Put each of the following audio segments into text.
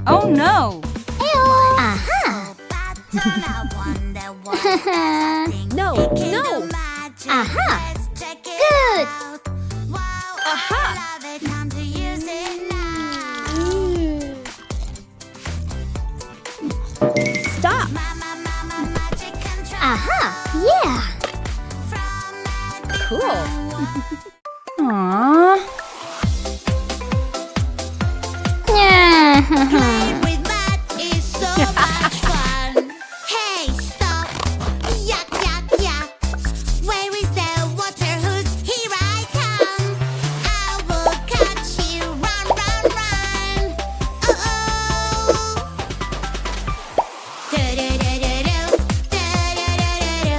Oh no! Aha! No, no! Aha! Good! Aha! Stop! Aha! Yeah! Cool! Aww. With math is so much fun. Hey, stop! Yuck, yuck, yuck! Where is the water hose? Here I come! I will catch you! Run, run, run! Uh-oh! Do-do-do-do-do, do-do-do-do-do.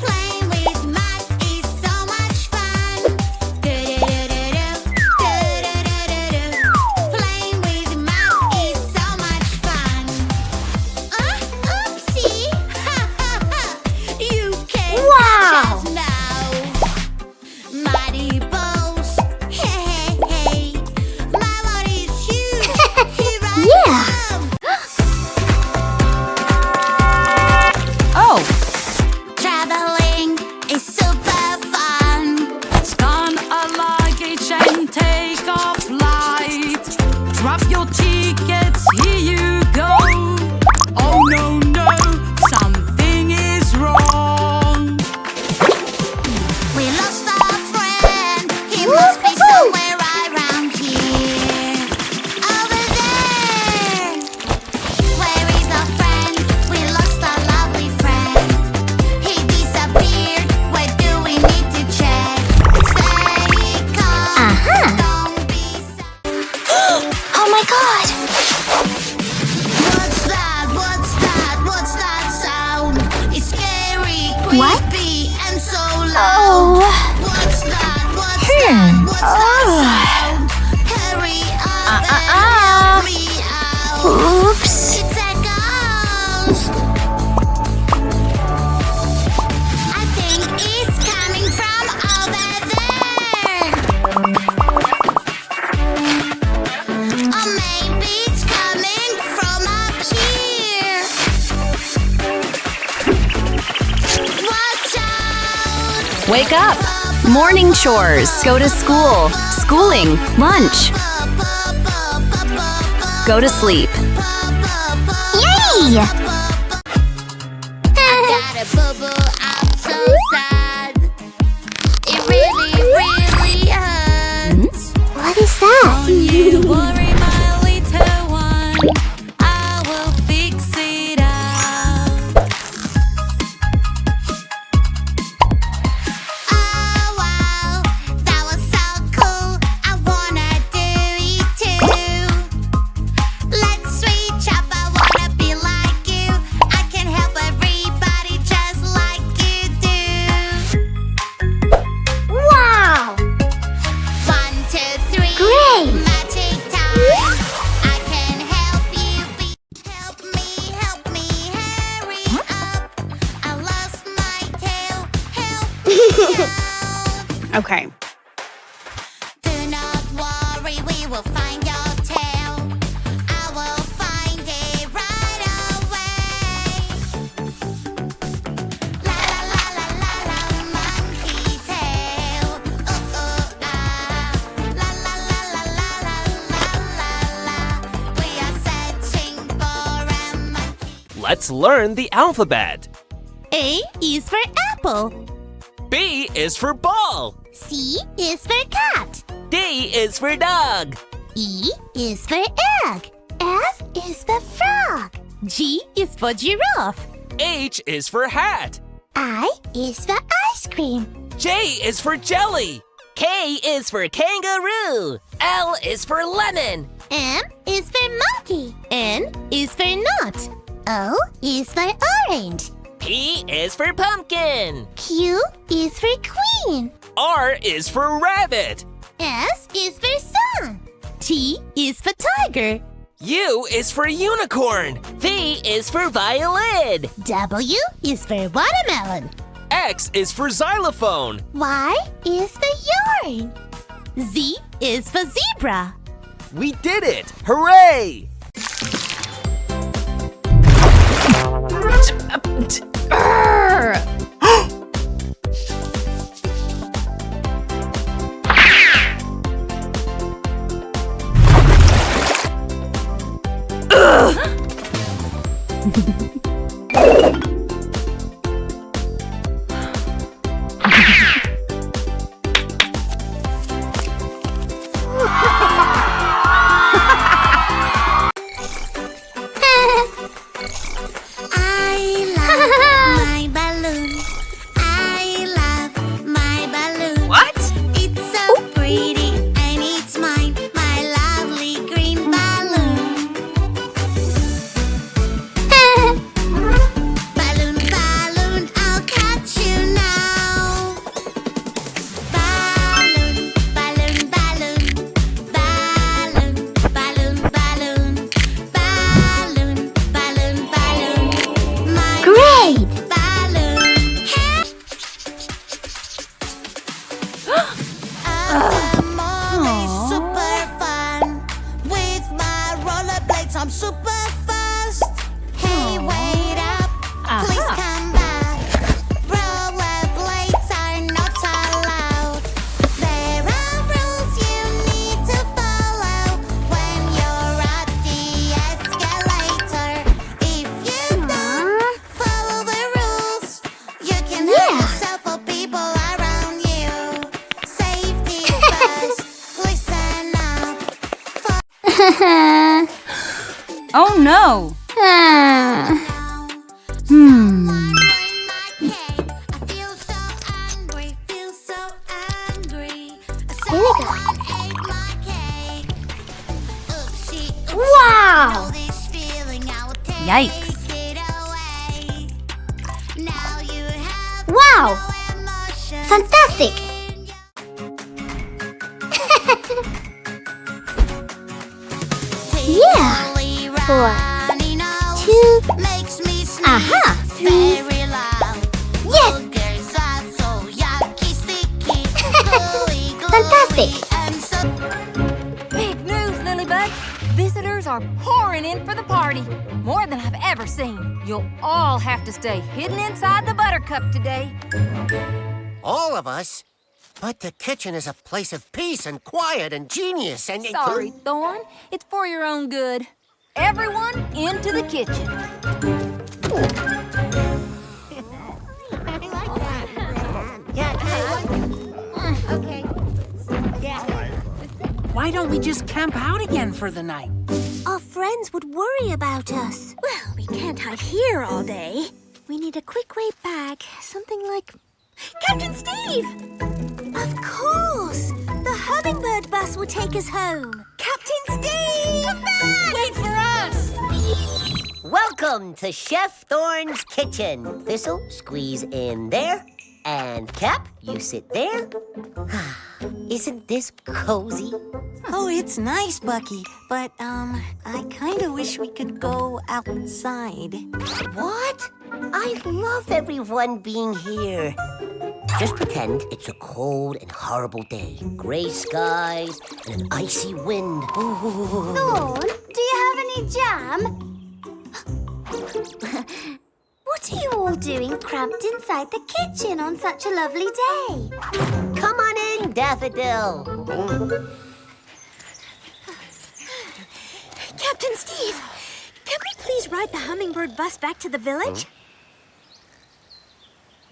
Playing with math is so much fun. Do-do-do-do-do, do-do-do-do-do. Playing with math is so much fun. Oopsie! Ha ha ha! You can't Wow. catch us now. Mighty balls, hey hey hey! My world is huge. Here I Yeah. come. Oh! Traveling is super fun. Scan a luggage and take a flight. Drop your tickets, here you go. Oh no, no, something is wrong. We lost our friend. He must be somewhere around here. Over there. Where is our friend? We lost our lovely friend. He disappeared. Where do we need to check? Stay calm. Aha. Don't be sad. Oh my god! What's that? What's that? What's that sound? It's scary, What? creepy, and so loud. Oh! What's that? What's that? What's that sound? Hurry up and help me out. Oops! It's a ghost. I think it's coming from over there. Or maybe it's coming from up here. Watch out! Wake up! Morning chores. Go to school. Schooling. Lunch. Go to sleep. Yay! Got a bubble, I'm so sad. It really, really hurts. What is that? You worry, my little one. I will fix it up. Oh wow, that was so cool. I wanna do it too. Let's switch up. I wanna be like you. I can help everybody just like you do. Wow! 1, 2, 3. Great! Magic time. I can help you be. Help me, hurry up. I lost my tail. Help me out. Okay. Do not worry, we will find your tail. I will find it right away. La la la la la la, monkey tail. Ooh ooh ah. La la la la la la la la la. We are searching for a monkey. Let's learn the alphabet. A is for apple. B is for ball. C is for cat. D is for dog. E is for egg. F is for frog. G is for giraffe. H is for hat. I is for ice cream. J is for jelly. K is for kangaroo. L is for lemon. M is for monkey. N is for nut. O is for orange. P is for pumpkin. Q is for queen. R is for rabbit. S is for sun. T is for tiger. U is for unicorn. V is for violin. W is for watermelon. X is for xylophone. Y is for yarn. Z is for zebra. We did it! Hooray! I love my balloon. I love my balloon. What? It's so pretty and it's mine, my lovely green balloon. Balloon, balloon, I'll catch you now. Balloon, balloon, balloon. Balloon, balloon, balloon. Balloon, balloon, balloon. My Great! balloon. I'm always super fun. With my rollerblades, I'm super fast. Hey, wait up. Please come back. Rollerblades are not allowed. There are rules you need to follow when you're at the escalator. If you don't follow the rules, you can hurt yourself or people around you. Safety first. Listen up. Oh no! Now, Hmm. I feel so angry, feel so angry. Here we go. Someone ate my cake. Oopsie, oopsie. Wow! Know this feeling, I will take Yikes. it away. Now you have Wow! no emotion. Fantastic! Yeah. 4, 2, Makes me sneeze Aha. very loud. Yes. Boogers are so yucky, sticky, gooey, gooey, Fantastic. and so Big news, Lilybud. Visitors are pouring in for the party. More than I've ever seen. You'll all have to stay hidden inside the buttercup today. All of us? But the kitchen is a place of peace and quiet and genius and... Sorry, Thorn. It's for your own good. Everyone into the kitchen. Why don't we just camp out again for the night? Our friends would worry about us. Well, we can't hide here all day. We need a quick way back. Something like... Captain Steve! Of course! The hummingbird bus will take us home. Captain Steve! Wait for us! Welcome to Chef Thorne's kitchen. Thistle, squeeze in there. And Cap, you sit there. Isn't this cozy? Oh, it's nice, Bucky. But, I kind of wish we could go outside. What? I love everyone being here. Just pretend it's a cold and horrible day. Gray skies and an icy wind. Ooh. Thorn, do you have any jam? What are you all doing cramped inside the kitchen on such a lovely day? Come on in, Daffodil. Captain Steve, can we please ride the hummingbird bus back to the village?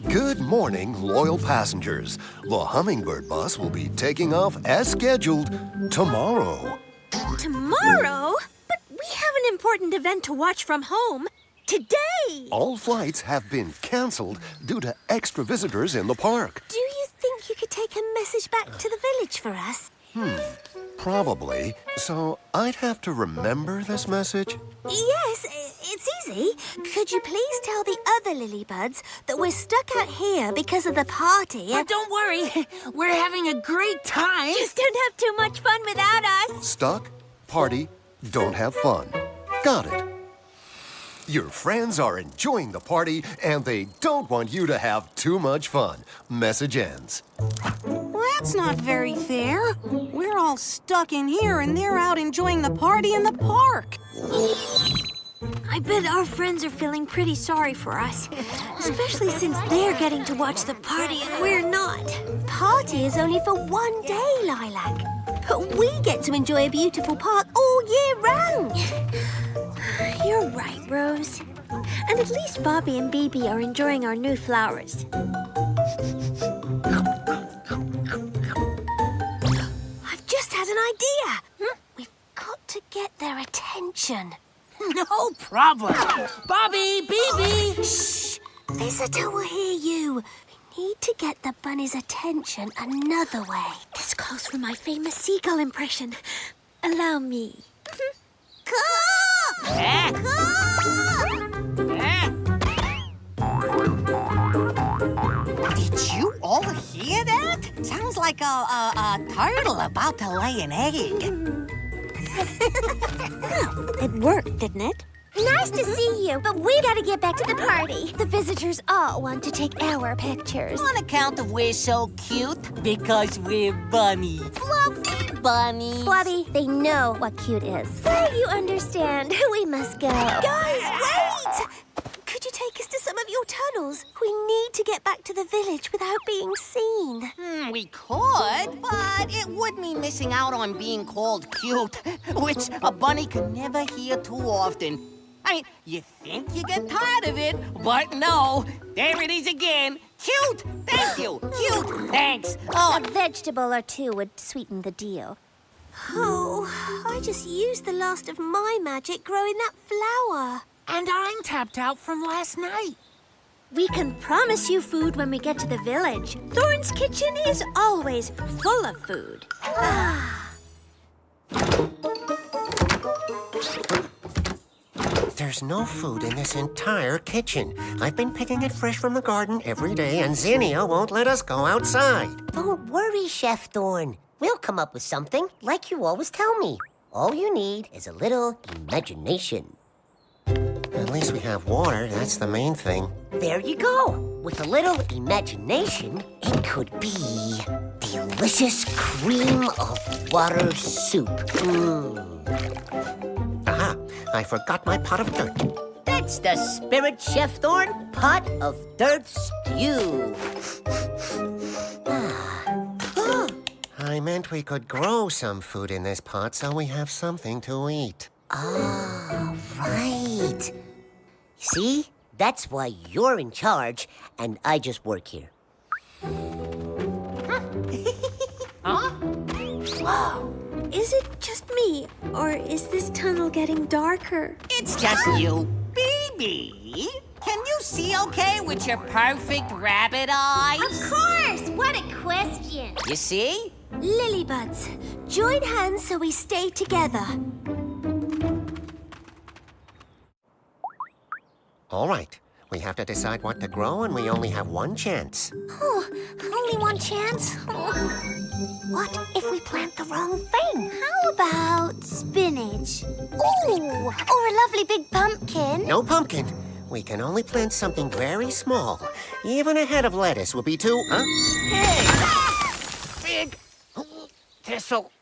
Good morning, loyal passengers. The Hummingbird bus will be taking off as scheduled tomorrow. Tomorrow? But we have an important event to watch from home. Today! All flights have been canceled due to extra visitors in the park. Do you think you could take a message back to the village for us? Probably. So I'd have to remember this message? Yes, it's easy. Could you please tell the other Lilybuds that we're stuck out here because of the party? But don't worry, we're having a great time. Just don't have too much fun without us. Stuck, party, don't have fun. Got it. Your friends are enjoying the party and they don't want you to have too much fun. Message ends. Well, That's not very fair. We're all stuck in here and they're out enjoying the party in the park. I bet our friends are feeling pretty sorry for us, especially since they're getting to watch the party and we're not. Party is only for one day, Lilac. But we get to enjoy a beautiful park all year round. You're right, Rose. And at least Bobby and Bibi are enjoying our new flowers. I've just had an idea. We've got to get their attention. No problem. Bobby, Bibi. Shh! Visitor will hear you. We need to get the bunny's attention another way. This calls for my famous seagull impression. Allow me. Did you all hear that? Sounds like a turtle about to lay an egg. It worked, didn't it? Nice to see you, but we gotta get back to the party. The visitors all want to take our pictures. On account of we're so cute? Because we're bunnies. Fluffy bunnies. Bobby, they know what cute is. So you understand. We must go. Guys, wait! Could you take us to some of your tunnels? We need to get back to the village without being seen. We could, but it would mean missing out on being called cute, which a bunny could never hear too often. I mean, you think you get tired of it, but no. There it is again. Cute! Thank you! Cute! Thanks! Oh, A vegetable or two would sweeten the deal. Oh, I just used the last of my magic growing that flower. And I'm tapped out from last night. We can promise you food when we get to the village. Thorn's kitchen is always full of food. There's no food in this entire kitchen. I've been picking it fresh from the garden every day, and Zinnia won't let us go outside. Don't worry, Chef Thorn. We'll come up with something, like you always tell me. All you need is a little imagination. At least we have water, that's the main thing. There you go. With a little imagination, it could be delicious cream of water soup. Aha, I forgot my pot of dirt. That's the spirit, Chef Thorn. Pot of dirt stew. I meant we could grow some food in this pot so we have something to eat. Oh, right. See? That's why you're in charge, and I just work here. Huh? Whoa! Is it just me, or is this tunnel getting darker? it's just you. Bibi, can you see okay with your perfect rabbit eyes? Of course! What a question! You see? Lilybuds, join hands so we stay together. All right. We have to decide what to grow, and we only have one chance. Oh, only one chance? What if we plant the wrong thing? How about spinach? Ooh, or a lovely big pumpkin. No pumpkin. We can only plant something very small. Even a head of lettuce would be too, Big thistle.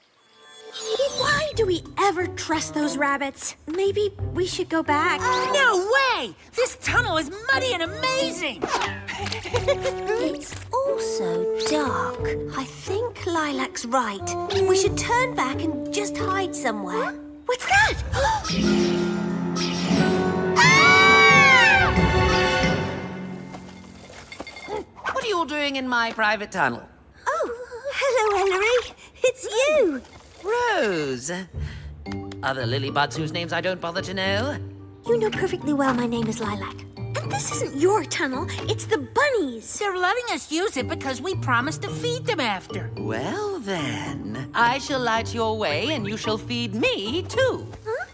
Why do we ever trust those rabbits? Maybe we should go back. No way! This tunnel is muddy and amazing! It's also dark. I think Lilac's right. We should turn back and just hide somewhere. What's that? What are you all doing in my private tunnel? Oh, hello, Ellery. It's you. Rose. Other Lilybuds whose names I don't bother to know? You know perfectly well my name is Lilac. And this isn't your tunnel, it's the bunnies. They're letting us use it because we promised to feed them after. Well then, I shall light your way and you shall feed me too. Huh?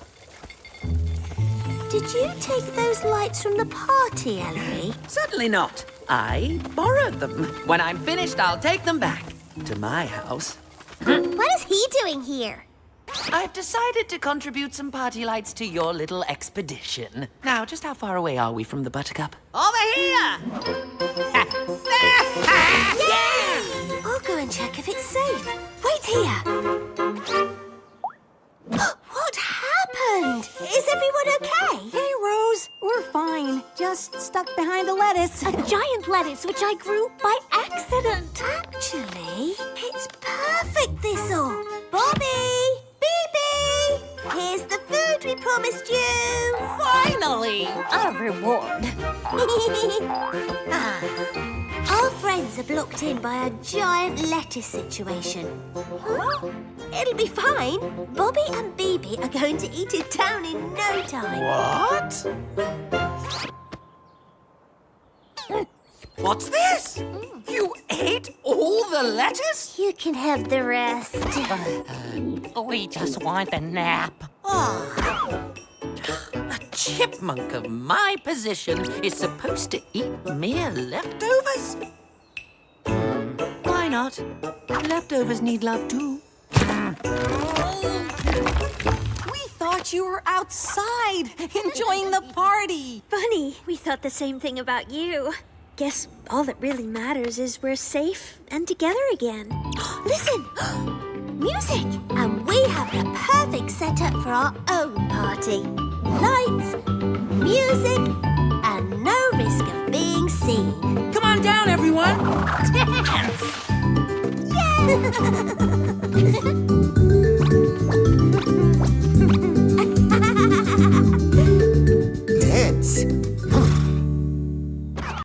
Did you take those lights from the party, Ellery? Certainly not. I borrowed them. When I'm finished, I'll take them back to my house. What is he doing here? I've decided to contribute some party lights to your little expedition. Now, just how far away are we from the Buttercup? Over here! I'll go and check if it's safe. Wait here. What happened? Is everyone okay? Hey, Rose. We're fine. Just stuck behind a lettuce. A giant lettuce which I grew by accident. Actually, it's perfect, this'll. Bobby! Beebe! Here's the food we promised you. Finally! A reward. Our friends are blocked in by a giant lettuce situation. Huh? It'll be fine. Bobby and Beebe are going to eat it down in no time. What? What's this? You ate all the lettuce? You can have the rest. We just want a nap. A chipmunk of my position is supposed to eat mere leftovers? Why not? Leftovers need love too. We thought you were outside enjoying the party. Bunny, we thought the same thing about you. Guess all that really matters is we're safe and together again. Listen! Music! And we have the perfect setup for our own party. Lights, music, and no risk of being seen. Come on down, everyone. Yeah!